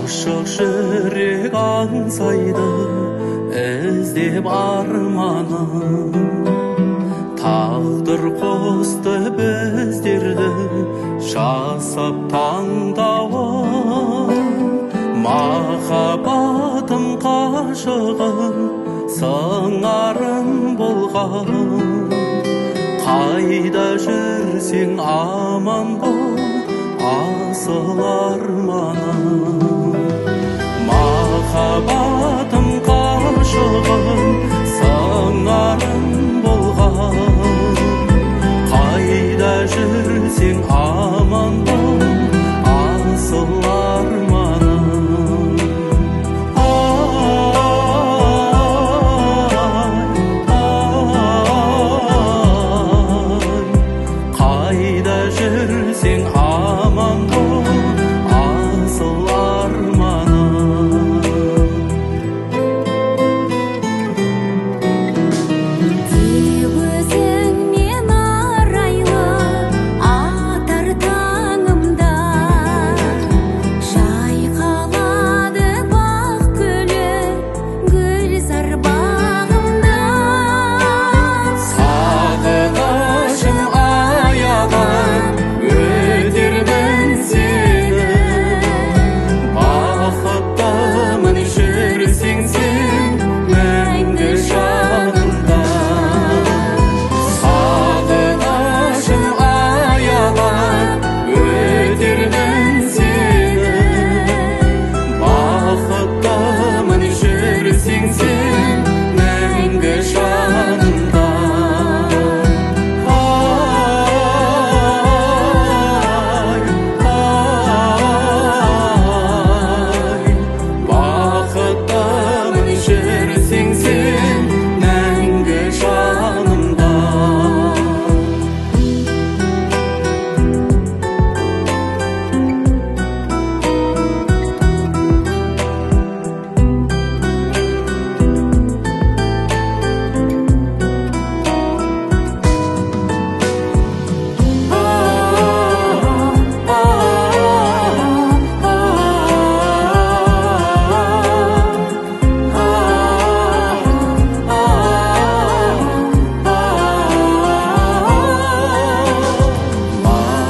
Ашық жүрек аңсайды іздеп арманын, тағдыр қосты біздерді жасап таңдауын. Махаббатым қашығым сыңарым болған, қайда жүрсең аман бол асыл арманым. Махаббатым қашығым сыңарым болған, қайда жүрсең аман бол асыл арманым. Қайда жүрсең аман бол асыл арманым. Тек өзіңнен арайлы атар таңымда, жайқалады бақ гүлі гүлзар бағымда. Сағынышым аялап өтермін сені, бақыттымын жүрсең сен мәңгі жанымда. Сағынышым аялап өтермін сені, бақыттымын жүрсең сен мәңгі жанымда. Бақыттымын жүрсең сен мәңгі жанымда.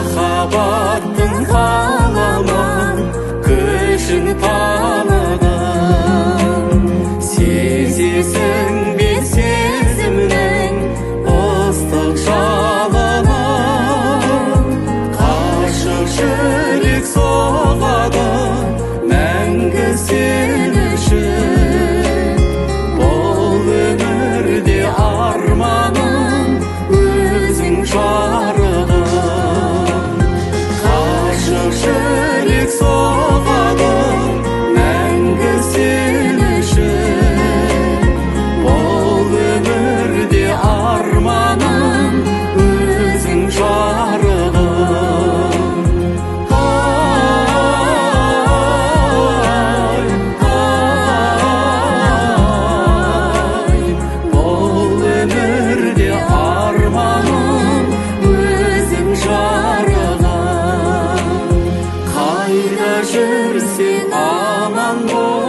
Махаббаттың қаламын күшін таныдым, сезесің бе сезімнің ыстық жалынын. Қашық жүрек соғады мәңгі сен үшін, бұл өмірде арманым өзің жарығым. Қашық жүрек соғады мәңгі сен үшін, бұл өмірде арманым өзің жарығым. Бұл өмірде арманым өзің жарығым. Қайда жүрсең аман бол